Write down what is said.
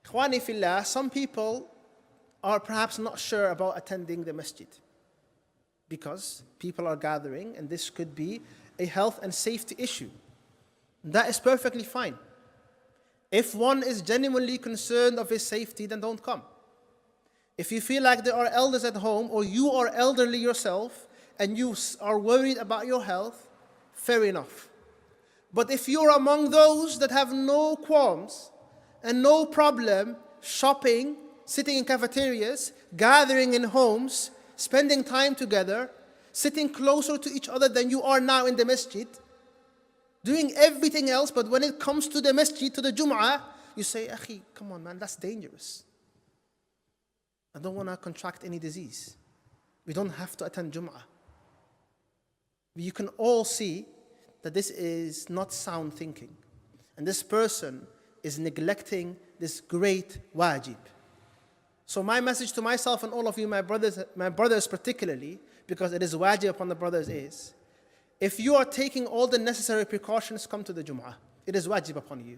Ikhwani fillah, some people are perhaps not sure about attending the masjid because people are gathering and this could be a health and safety issue. That is perfectly fine. If one is genuinely concerned of his safety, then don't come. If you feel like there are elders at home or you are elderly yourself and you are worried about your health, fair enough. But if you're among those that have no qualms and no problem shopping, sitting in cafeterias, gathering in homes, spending time together, sitting closer to each other than you are now in the masjid, doing everything else, but when it comes to the masjid, to the Jumu'ah, you say, Akhi, come on man, that's dangerous. I don't want to contract any disease. We don't have to attend Jumu'ah. You can all see that this is not sound thinking. And this person is neglecting this great wajib. So my message to myself and all of you, my brothers particularly, because it is wajib upon the brothers, is if you are taking all the necessary precautions, come to the Jumu'ah. It is wajib upon you.